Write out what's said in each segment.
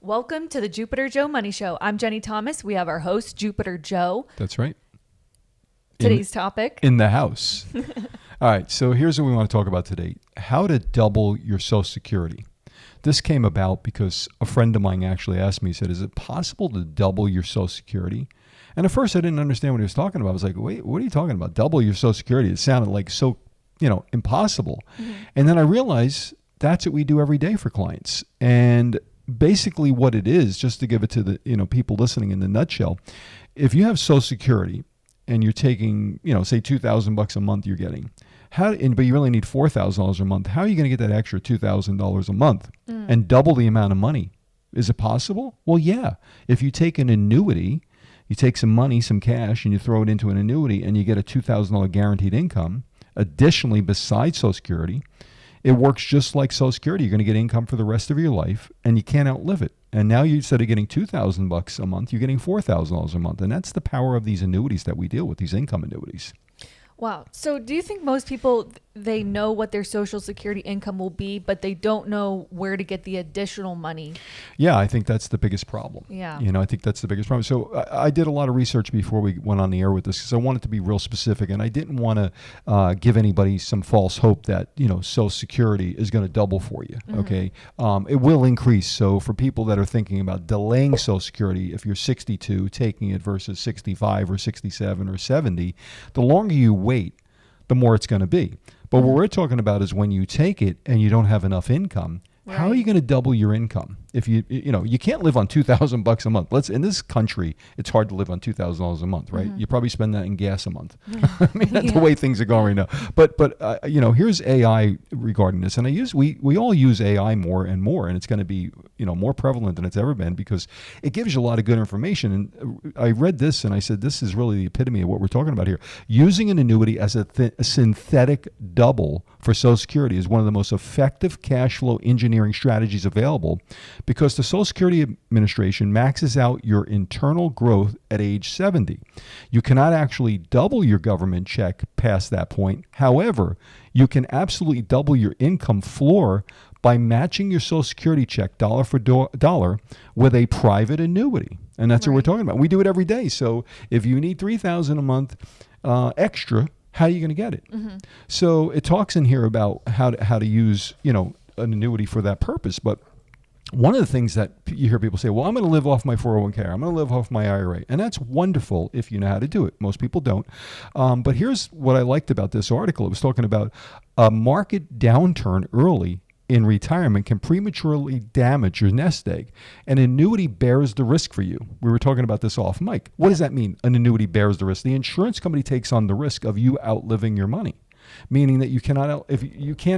Welcome to the Jupiter Joe Money Show. I'm Jenny Thomas. We have our host, Jupiter Joe. That's right. Today's topic. In the house. All right, so here's what we want to talk about today. How to double your Social Security. This came about because a friend of mine actually asked me, he said, is it possible to double your Social Security? And at first I didn't understand what he was talking about. I was like, wait, what are you talking about? Double your Social Security? It sounded like so, impossible. Mm-hmm. And then I realized that's what we do every day for clients. And basically what it is, just to give it to the people listening in the nutshell, if you have Social Security and you're taking, say $2,000 a month you're getting, but you really need $4,000 a month, how are you going to get that extra $2,000 a month and double the amount of money? Is it possible? Well, yeah. If you take an annuity, you take some money, some cash, and you throw it into an annuity and you get a $2,000 guaranteed income, additionally besides Social Security, it works just like Social Security. You're going to get income for the rest of your life, and you can't outlive it. And now instead of getting $2,000 a month, you're getting $4,000 a month. And that's the power of these annuities that we deal with, these income annuities. Wow. So do you think most people, they know what their Social Security income will be, but they don't know where to get the additional money? Yeah, I think that's the biggest problem. Yeah. I think that's the biggest problem. So I did a lot of research before we went on the air with this because I wanted to be real specific, and I didn't want to give anybody some false hope that, Social Security is going to double for you, okay? It will increase. So for people that are thinking about delaying Social Security, if you're 62, taking it versus 65 or 67 or 70, the longer you wait, the more it's going to be. But what we're talking about is when you take it and you don't have enough income, right. How are you going to double your income? If you can't live on $2,000 a month. In this country, it's hard to live on $2,000 a month, right? Mm-hmm. You probably spend that in gas a month. I mean, that's the way things are going right now. But here's AI regarding this, and we all use AI more and more, and it's going to be more prevalent than it's ever been because it gives you a lot of good information. And I read this and I said, this is really the epitome of what we're talking about here. Using an annuity as a synthetic double for Social Security is one of the most effective cash flow engineering strategies available, because the Social Security Administration maxes out your internal growth at age 70. You cannot actually double your government check past that point. However, you can absolutely double your income floor by matching your Social Security check dollar for dollar with a private annuity. And that's what we're talking about. We do it every day. So if you need $3,000 a month extra, how are you going to get it? Mm-hmm. So it talks in here about how to use, an annuity for that purpose. But one of the things that you hear people say, well, I'm going to live off my 401k. I'm going to live off my IRA. And that's wonderful if you know how to do it. Most people don't. But here's what I liked about this article. It was talking about a market downturn early in retirement can prematurely damage your nest egg. An annuity bears the risk for you. We were talking about this off mic. What does that mean? An annuity bears the risk. The insurance company takes on the risk of you outliving your money. Meaning that you can't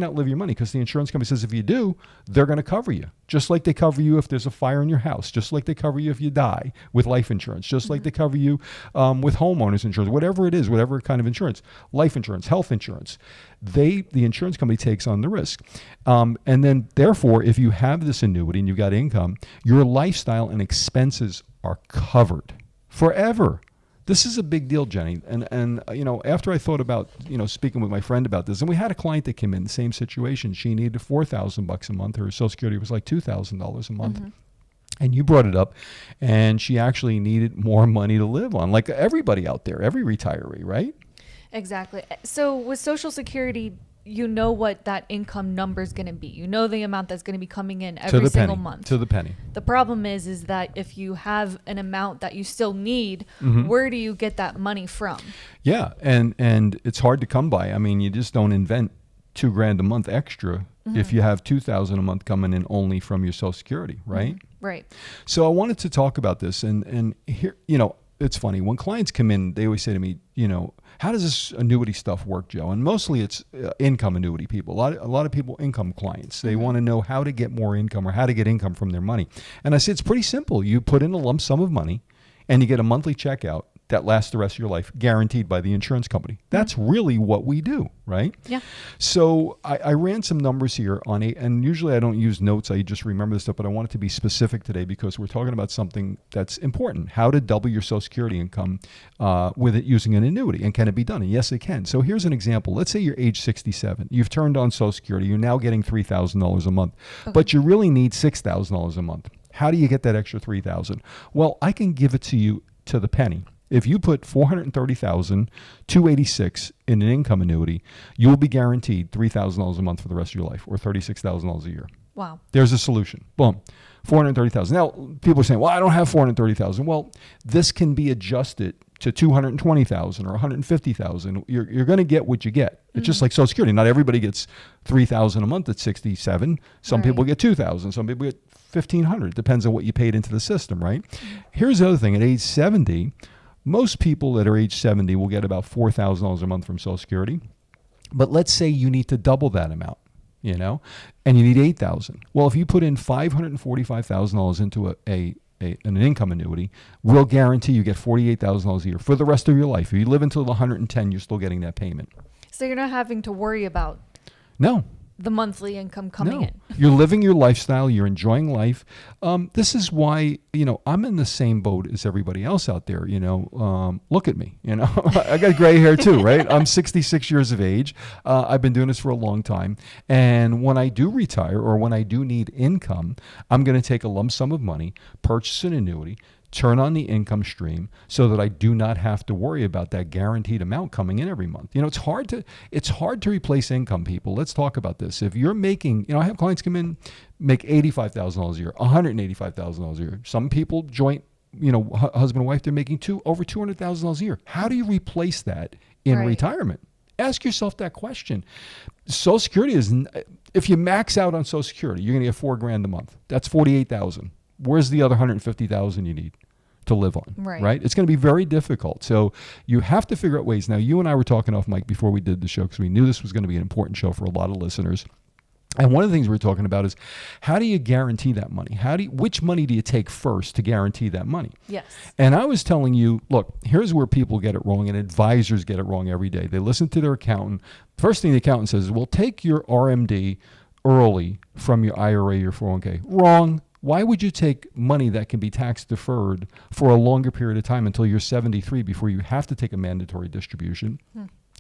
outlive your money, because the insurance company says if you do, they're going to cover you. Just like they cover you if there's a fire in your house. Just like they cover you if you die with life insurance. Just like they cover you with homeowners insurance. Whatever it is, whatever kind of insurance, life insurance, health insurance, the insurance company takes on the risk. And then therefore, if you have this annuity and you've got income, your lifestyle and expenses are covered forever. This is a big deal, Jenny. And after I thought about, speaking with my friend about this, and we had a client that came in the same situation. She needed $4,000 a month. Her Social Security was like $2,000 a month. Mm-hmm. And you brought it up, and she actually needed more money to live on, like everybody out there, every retiree, right? Exactly. So with Social Security, you know what that income number is going to be. You know the amount that's going to be coming in every single month. To the penny. The problem is that if you have an amount that you still need, where do you get that money from? Yeah, and it's hard to come by. I mean, you just don't invent $2,000 a month extra if you have $2,000 a month coming in only from your Social Security, right? Mm-hmm. Right. So I wanted to talk about this, and here, it's funny when clients come in, they always say to me, how does this annuity stuff work, Joe? And mostly it's income annuity people. A lot of people, income clients. They want to know how to get more income or how to get income from their money. And I say it's pretty simple. You put in a lump sum of money, and you get a monthly check out that lasts the rest of your life, guaranteed by the insurance company. That's really what we do, right? Yeah. So I ran some numbers here on and usually I don't use notes, I just remember this stuff, but I want it to be specific today because we're talking about something that's important, how to double your Social Security income with it using an annuity, and can it be done? And yes, it can. So here's an example. Let's say you're age 67. You've turned on Social Security. You're now getting $3,000 a month, but you really need $6,000 a month. How do you get that extra 3,000? Well, I can give it to you to the penny. If you put 430,286 in an income annuity, you will be guaranteed $3,000 a month for the rest of your life, or $36,000 a year. Wow. There's a solution. Boom. 430,000. Now, people are saying, well, I don't have 430,000. Well, this can be adjusted to 220,000 or 150,000. You're going to get what you get. It's just like Social Security. Not everybody gets 3,000 a month at 67. Some people get 2,000. Some people get 1,500. Depends on what you paid into the system, right? Here's the other thing. At age 70, most people that are age 70 will get about $4,000 a month from Social Security. But let's say you need to double that amount, and you need 8,000. Well, if you put in $545,000 into an income annuity, we'll guarantee you get $48,000 a year for the rest of your life. If you live until 110, you're still getting that payment. So you're not having to worry about No. the monthly income coming in. You're living your lifestyle. You're enjoying life. This is why, I'm in the same boat as everybody else out there. Look at me. I got gray hair too, right? I'm 66 years of age. I've been doing this for a long time. And when I do retire, or when I do need income, I'm going to take a lump sum of money, purchase an annuity, turn on the income stream so that I do not have to worry about that guaranteed amount coming in every month. It's hard to replace income, people. Let's talk about this. If you're making, I have clients come in, make $85,000 a year, $185,000 a year. Some people joint, husband and wife, they're making over $200,000 a year. How do you replace that in retirement? Ask yourself that question. Social Security if you max out on Social Security, you're going to get $4,000 a month. That's $48,000. Where's the other $150,000 you need to live on? Right? It's going to be very difficult. So you have to figure out ways. Now, you and I were talking off mic before we did the show because we knew this was going to be an important show for a lot of listeners. And one of the things we're talking about is, how do you guarantee that money? Which money do you take first to guarantee that money? Yes. And I was telling you, look, here's where people get it wrong, and advisors get it wrong every day. They listen to their accountant. First thing the accountant says is, well, take your RMD early from your IRA, your 401k. Wrong. Why would you take money that can be tax deferred for a longer period of time until you're 73 before you have to take a mandatory distribution?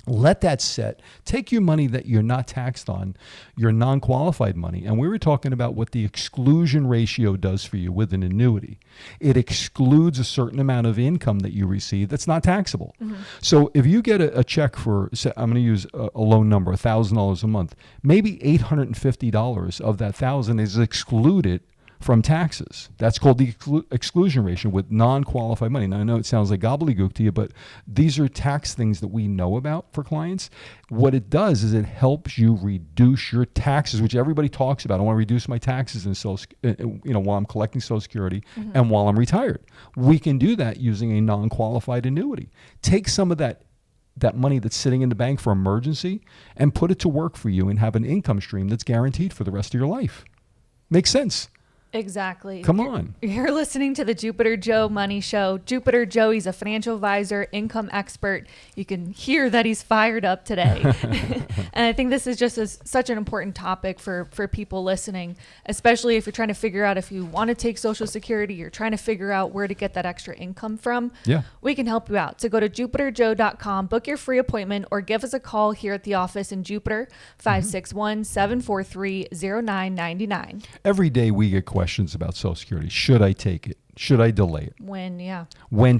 Let that set. Take your money that you're not taxed on, your non-qualified money. And we were talking about what the exclusion ratio does for you with an annuity. It excludes a certain amount of income that you receive that's not taxable. So if you get a check for, I'm going to use a low number, $1,000 a month, maybe $850 of that $1,000 is excluded from taxes. That's called the exclusion ratio with non-qualified money. Now, I know it sounds like gobbledygook to you, but these are tax things that we know about for clients. What it does is it helps you reduce your taxes, which everybody talks about. I want to reduce my taxes while I'm collecting Social Security and while I'm retired. We can do that using a non-qualified annuity. Take some of that money that's sitting in the bank for emergency and put it to work for you and have an income stream that's guaranteed for the rest of your life. Makes sense. Exactly. Come on. You're listening to the Jupiter Joe Money Show. Jupiter Joe, he's a financial advisor, income expert. You can hear that he's fired up today. And I think this is just such an important topic for people listening, especially if you're trying to figure out if you want to take Social Security, you're trying to figure out where to get that extra income from. Yeah. We can help you out. So go to jupiterjoe.com, book your free appointment, or give us a call here at the office in Jupiter, 561-743-0999. Every day we get questions about Social Security. Should I take it? Should I delay it? When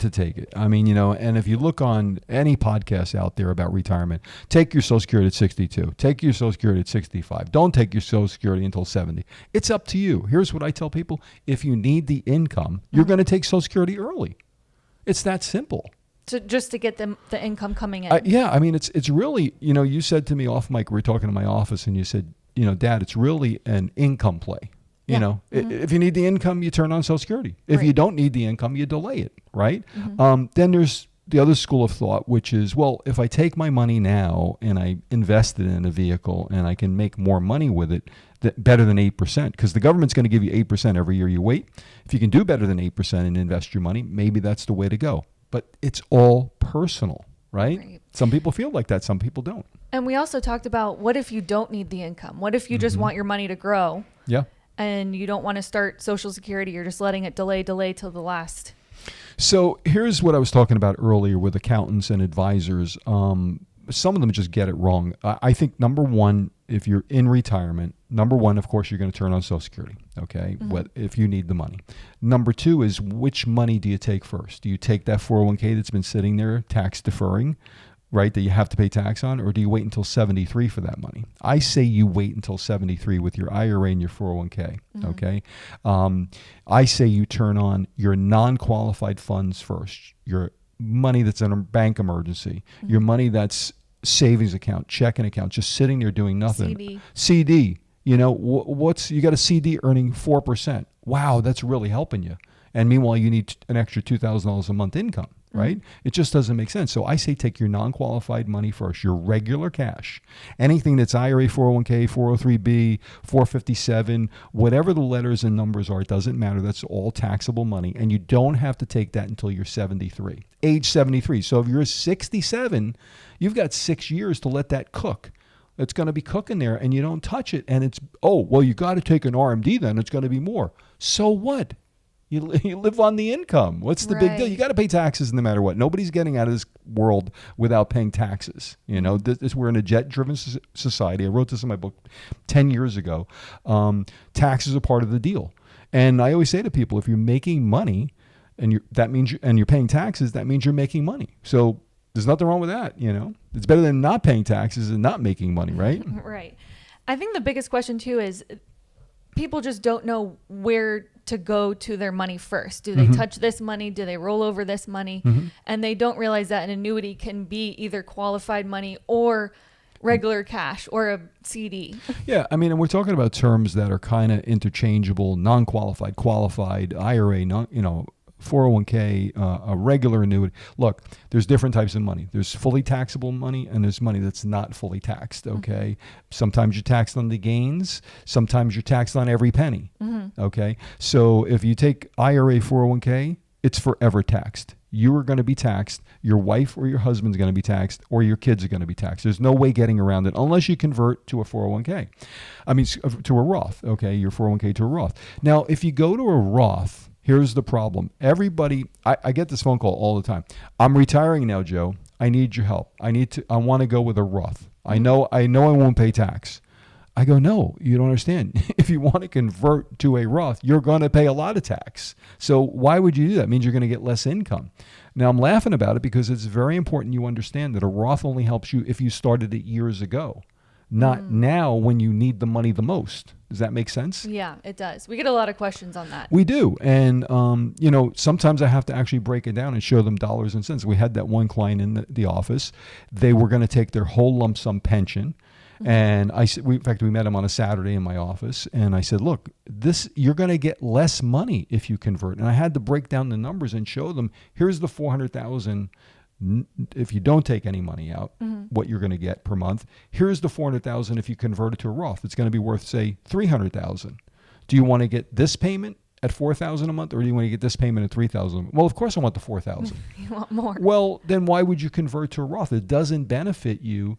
to take it. I mean, and if you look on any podcast out there about retirement, take your Social Security at 62. Take your Social Security at 65. Don't take your Social Security until 70. It's up to you. Here's what I tell people. If you need the income, you're going to take Social Security early. It's that simple. Just to get the income coming in. I mean, it's really, you said to me off mic, we were talking in my office, and you said, Dad, it's really an income play. If you need the income, you turn on Social Security. If you don't need the income, you delay it, right? Then there's the other school of thought, which is, well, if I take my money now and I invest it in a vehicle and I can make more money with it, better than 8%, because the government's going to give you 8% every year you wait. If you can do better than 8% and invest your money, maybe that's the way to go. But it's all personal, right? Some people feel like that. Some people don't. And we also talked about, what if you don't need the income? What if you just want your money to grow? Yeah. And you don't want to start Social Security, you're just letting it delay till the last. So here's what I was talking about earlier with accountants and advisors. Some of them just get it wrong. I think number one, if you're in retirement, number one, of course, you're going to turn on Social Security, okay, if you need the money. Number two is, which money do you take first? Do you take that 401k that's been sitting there tax deferring, right, that you have to pay tax on, or do you wait until 73 for that money? I say you wait until 73 with your IRA and your 401k, okay? I say you turn on your non-qualified funds first, your money that's in a bank emergency, your money that's savings account, checking account, just sitting there doing nothing. CD. You know, you got a CD earning 4%. Wow, that's really helping you. And meanwhile, you need an extra $2,000 a month income, right? It just doesn't make sense. So I say take your non-qualified money first, your regular cash. Anything that's IRA, 401k, 403b, 457, whatever the letters and numbers are, it doesn't matter. That's all taxable money. And you don't have to take that until you're 73, age 73. So if you're 67, you've got 6 years to let that cook. It's going to be cooking there, and you don't touch it. And it's, oh, well, you got to take an RMD then. It's going to be more. So what? You live on the income. What's the big deal? You got to pay taxes no matter what. Nobody's getting out of this world without paying taxes. You know, we're in a jet-driven society. I wrote this in my book 10 years ago. Taxes are part of the deal. And I always say to people, if you're making money and you're paying taxes, that means you're making money. So there's nothing wrong with that. You know, it's better than not paying taxes and not making money, right? Right. I think the biggest question too is people just don't know where to go to their money first. Do they touch this money? Do they roll over this money? And they don't realize that an annuity can be either qualified money or regular cash or a CD. Yeah, I mean, and we're talking about terms that are kind of interchangeable: non-qualified, qualified, IRA, 401k, a regular annuity. Look, there's different types of money. There's fully taxable money and there's money that's not fully taxed, okay? Sometimes you're taxed on the gains. Sometimes you're taxed on every penny, okay? So if you take IRA, 401k, it's forever taxed. You are going to be taxed. Your wife or your husband's going to be taxed, or your kids are going to be taxed. There's no way getting around it unless you convert to a 401k. I mean, to a Roth, okay? Your 401k to a Roth. Now, if you go to a Roth, here's the problem. Everybody, I get this phone call all the time. I'm retiring now, Joe. I need your help. I want to go with a Roth. I know I won't pay tax. I go, no, you don't understand. If you want to convert to a Roth, you're going to pay a lot of tax. So why would you do that? It means you're going to get less income. Now, I'm laughing about it because it's very important you understand that a Roth only helps you if you started it years ago, not now when you need the money the most. Does that make sense? Yeah, it does. We get a lot of questions on that. We do. And, sometimes I have to actually break it down and show them dollars and cents. We had that one client in the office. They were going to take their whole lump sum pension. And in fact, we met him on a Saturday in my office. And I said, look, you're going to get less money if you convert. And I had to break down the numbers and show them, here's the $400,000 if you don't take any money out, what you're going to get per month. Here's the $400,000 if you convert it to a Roth. It's going to be worth, say, $300,000. Do you want to get this payment at $4,000 a month, or do you want to get this payment at $3,000? Well, of course I want the $4,000. You want more. Well, then why would you convert to a Roth? It doesn't benefit you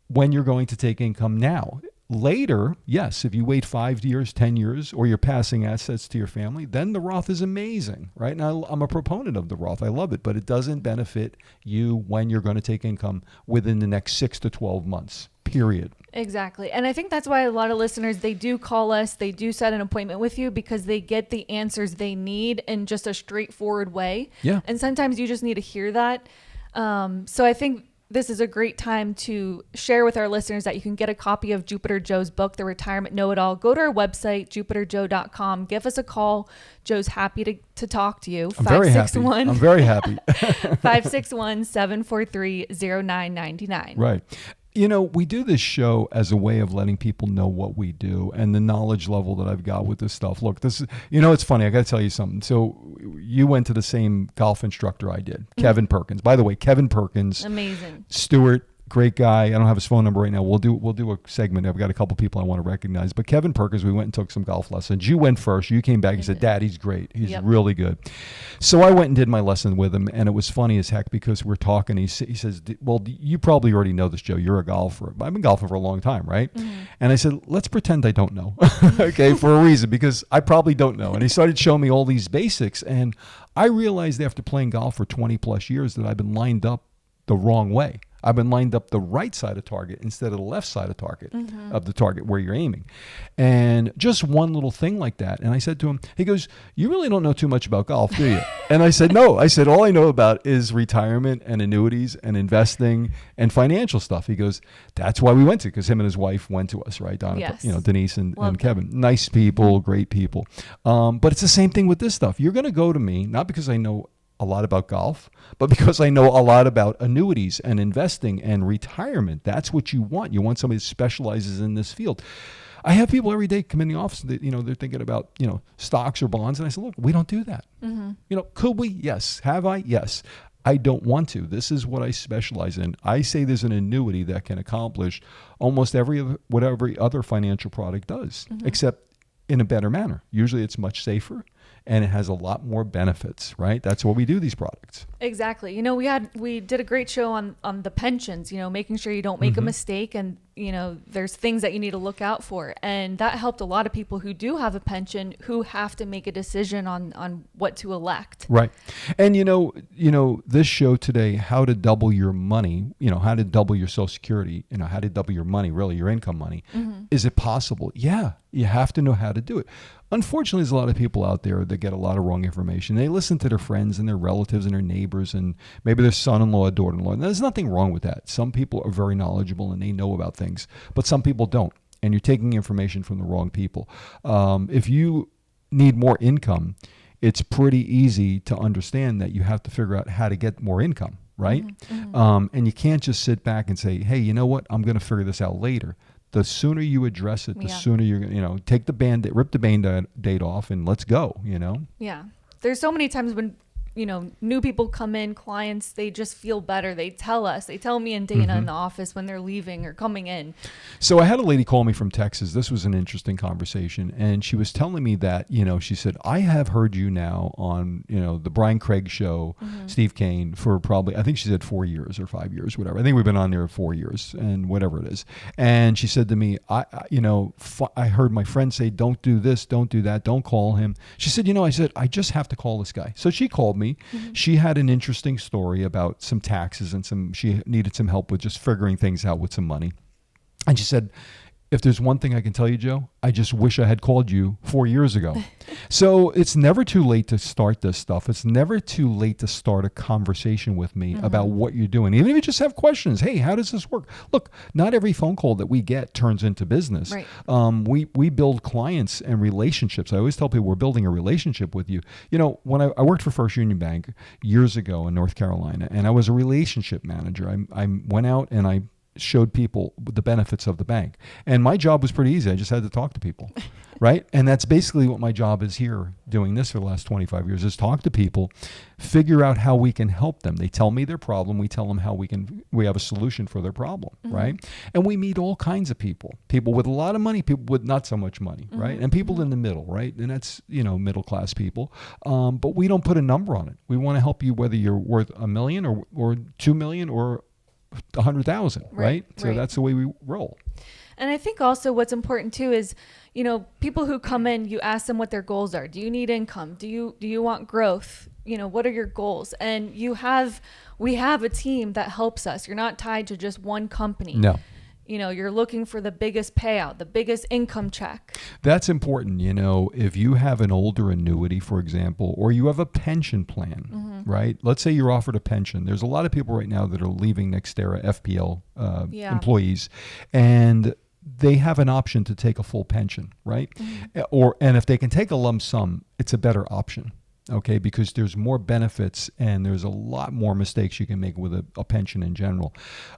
when you're going to take income now. Later, yes, if you wait 5 years, 10 years, or you're passing assets to your family, then the Roth is amazing, right? And I'm a proponent of the Roth. I love it, but it doesn't benefit you when you're going to take income within the next 6 to 12 months, period. Exactly. And I think that's why a lot of listeners, they do call us, they do set an appointment with you because they get the answers they need in just a straightforward way. Yeah. And sometimes you just need to hear that. So I think this is a great time to share with our listeners that you can get a copy of Jupiter Joe's book, The Retirement Know-It-All. Go to our website, jupiterjoe.com. Give us a call. Joe's happy to talk to you. I'm very happy. 561-743-0999. Right. You know, we do this show as a way of letting people know what we do and the knowledge level that I've got with this stuff. Look, this is, it's funny. I got to tell you something. So you went to the same golf instructor I did, Kevin Perkins. By the way, Kevin Perkins. Amazing. Stuart, great guy. I don't have his phone number right now. We'll do a segment. I've got a couple people I want to recognize. But Kevin Perkins, we went and took some golf lessons. You went first. You came back. You said, Dad, he's great. He's really good. So I went and did my lesson with him, and it was funny as heck because we're talking. He says, well, you probably already know this, Joe. You're a golfer. I've been golfing for a long time, right? And I said, let's pretend I don't know, okay, for a reason, because I probably don't know. And he started showing me all these basics, and I realized after playing golf for 20 plus years that I've been lined up the wrong way. I've been lined up the right side of target instead of the left side of target, of the target where you're aiming. And just one little thing like that. And I said to him, he goes, you really don't know too much about golf, do you? And I said, no. I said, all I know about is retirement and annuities and investing and financial stuff. He goes, that's why we went to, because him and his wife went to us, right? Donna, Yes. Denise and Love Kevin. Nice people, great people. But it's the same thing with this stuff. You're going to go to me, not because I know a lot about golf, but because I know a lot about annuities and investing and retirement. That's what you want. You want somebody that specializes in this field. I have people every day come in the office that, they're thinking about, stocks or bonds. And I said, look, we don't do that. Could we? Yes. Have I? Yes. I don't want to. This is what I specialize in. I say there's an annuity that can accomplish almost whatever other financial product does, except in a better manner. Usually it's much safer and it has a lot more benefits, right? That's why we do these products. Exactly. We did a great show on the pensions, making sure you don't make a mistake, and there's things that you need to look out for. And that helped a lot of people who do have a pension who have to make a decision on what to elect. Right. And this show today, how to double your money, how to double your Social Security, how to double your money, really your income money. Is it possible? Yeah. You have to know how to do it. Unfortunately, there's a lot of people out there that get a lot of wrong information. They listen to their friends and their relatives and their neighbors and maybe their son-in-law, daughter-in-law. And there's nothing wrong with that. Some people are very knowledgeable and they know about things, but some people don't. And you're taking information from the wrong people. If you need more income, it's pretty easy to understand that you have to figure out how to get more income, right? And you can't just sit back and say, hey, you know what? I'm going to figure this out later. The sooner you address it, the sooner you're going to, take the Band-Aid, rip the Band-Aid off and let's go, Yeah. There's so many times when, new people come in, clients, they just feel better. They tell me and Dana in the office when they're leaving or coming in. So I had a lady call me from Texas. This was an interesting conversation. And she was telling me that, she said, I have heard you now on, the Brian Craig show, Steve Kane, for probably, I think she said 4 years or 5 years, whatever. I think we've been on there 4 years and whatever it is. And she said to me, I heard my friend say, don't do this, don't do that, don't call him. She said, I said, I just have to call this guy. So she called me. She had an interesting story about some taxes and she needed some help with just figuring things out with some money. And she said, if there's one thing I can tell you, Joe, I just wish I had called you 4 years ago. So it's never too late to start this stuff. It's never too late to start a conversation with me about what you're doing. Even if you just have questions, hey, how does this work? Look, not every phone call that we get turns into business. Right. We build clients and relationships. I always tell people we're building a relationship with you. When I worked for First Union Bank years ago in North Carolina, and I was a relationship manager, I went out and I showed people the benefits of the bank. And my job was pretty easy. I just had to talk to people, right? And that's basically what my job is here doing this for the last 25 years is talk to people, figure out how we can help them. They tell me their problem. We tell them how we have a solution for their problem, right? And we meet all kinds of people with a lot of money, people with not so much money, right? And people in the middle, right? And that's, middle class people. But we don't put a number on it. We want to help you whether you're worth $1 million or 2 million or 100,000, right? So that's the way we roll. And I think also what's important too is, people who come in, you ask them what their goals are. Do you need income? Do you want growth? What are your goals? And we have a team that helps us. You're not tied to just one company. No. You're looking for the biggest payout, the biggest income check. That's important. If you have an older annuity, for example, or you have a pension plan, right? Let's say you're offered a pension. There's a lot of people right now that are leaving Nextera FPL employees, and they have an option to take a full pension, right? And if they can take a lump sum, it's a better option. Okay, because there's more benefits and there's a lot more mistakes you can make with a pension in general,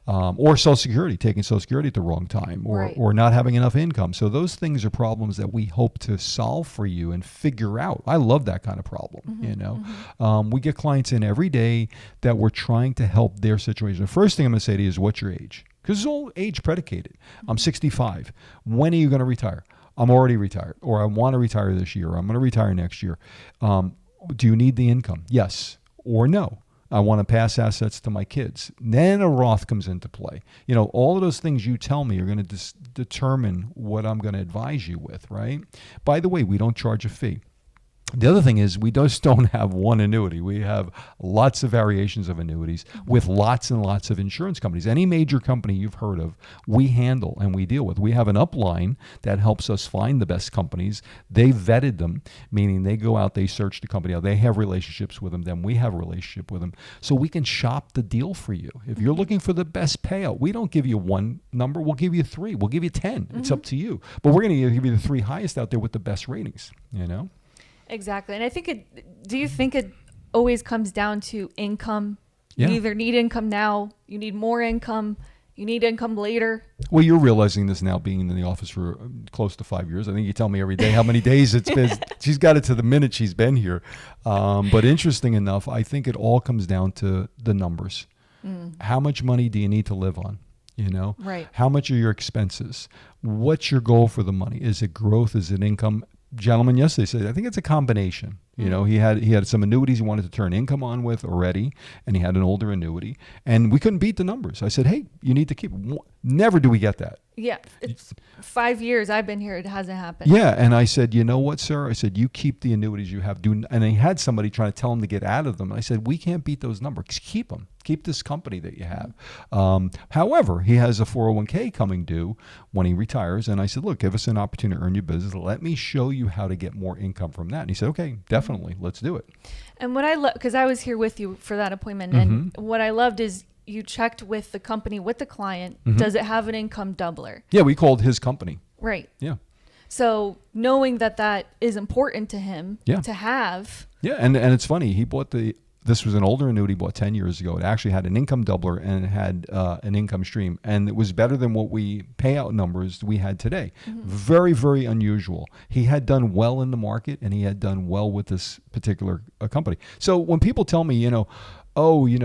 or Social Security, taking Social Security at the wrong time, or not having enough income. So those things are problems that we hope to solve for you and figure out. I love that kind of problem. We get clients in every day that we're trying to help their situation. The first thing I'm going to say to you is, what's your age? Because it's all age predicated. I'm 65. When are you going to retire? I'm already retired, or I want to retire this year, or I'm going to retire next year. Do you need the income? Yes or no. I want to pass assets to my kids. Then a Roth comes into play. All of those things you tell me are going to determine what I'm going to advise you with, right? By the way, we don't charge a fee. The other thing is we just don't have one annuity. We have lots of variations of annuities with lots and lots of insurance companies. Any major company you've heard of, we handle and we deal with. We have an upline that helps us find the best companies. They vetted them, meaning they go out, they search the company out. They have relationships with them. Then we have a relationship with them. So we can shop the deal for you. If you're looking for the best payout, we don't give you one number. We'll give you 3. We'll give you 10. It's up to you. But we're going to give you the 3 highest out there with the best ratings, you know? Exactly. And I think do you think it always comes down to income? Yeah. You either need income now, you need more income, you need income later. Well, you're realizing this now being in the office for close to 5 years. I think you tell me every day how many days it's been. She's got it to the minute she's been here. But interesting enough, I think it all comes down to the numbers. How much money do you need to live on? You know, Right. How much are your expenses? What's your goal for the money? Is it growth? Is it income? Gentleman yesterday said, I think it's a combination. You know, he had some annuities he wanted to turn income on with already, and he had an older annuity, and we couldn't beat the numbers. I said, hey, you need to keep. Never do we get that. Yeah. It's 5 years I've been here. It hasn't happened. Yeah, and I said, you know what, sir? I said, you keep the annuities you have. And he had somebody trying to tell him to get out of them. And I said, we can't beat those numbers. Keep them. Keep this company that you have. However, he has a 401k coming due when he retires. And I said, look, give us an opportunity to earn your business. Let me show you how to get more income from that. And he said, okay, definitely. Let's do it. And what I love, because I was here with you for that appointment, and what I loved is you checked with the company, with the client. Does it have an income doubler? Yeah, we called his company. Right. Yeah. So knowing that is important to him to have. Yeah, and it's funny. He bought this was an older annuity bought 10 years ago. It actually had an income doubler and it had an income stream. And it was better than what payout numbers we had today. Very, very unusual. He had done well in the market and he had done well with this particular company. So when people tell me, oh, you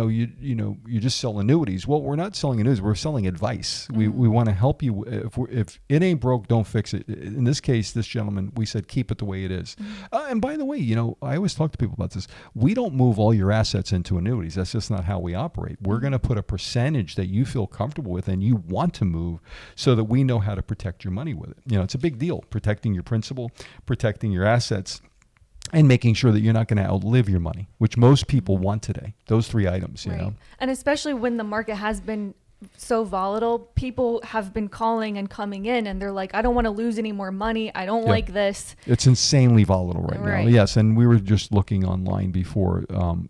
just sell annuities. Well, we're not selling annuities. We're selling advice. We want to help you. If it ain't broke, don't fix it. In this case, this gentleman, we said, keep it the way it is. And by the way, I always talk to people about this. We don't move all your assets into annuities. That's just not how we operate. We're going to put a percentage that you feel comfortable with and you want to move so that we know how to protect your money with it. It's a big deal, protecting your principal, protecting your assets, and making sure that you're not going to outlive your money, which most people want today. Those 3 items, you know. And especially when the market has been so volatile, people have been calling and coming in and they're like, I don't want to lose any more money. I don't like this. It's insanely volatile right now. Yes, and we were just looking online before.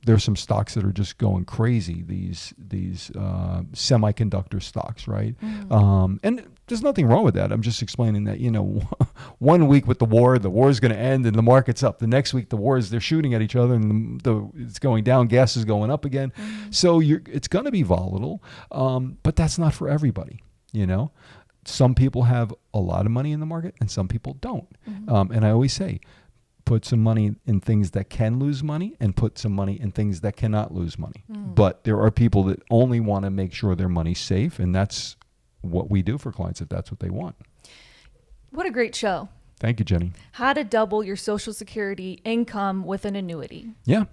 There's some stocks that are just going crazy, these semiconductor stocks, right? And there's nothing wrong with that. I'm just explaining that, 1 week with the war is going to end and the market's up. The next week, they're shooting at each other and it's going down. Gas is going up again. So it's going to be volatile, but that's not for everybody, Some people have a lot of money in the market and some people don't. And I always say, put some money in things that can lose money and put some money in things that cannot lose money. But there are people that only want to make sure their money's safe, and that's what we do for clients if that's what they want. What a great show. Thank you, Jenny. How to double your Social Security income with an annuity. Yeah.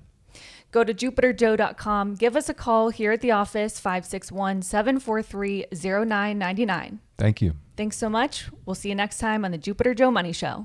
Go to jupiterjoe.com. Give us a call here at the office, 561-743-0999. Thank you. Thanks so much. We'll see you next time on the Jupiter Joe Money Show.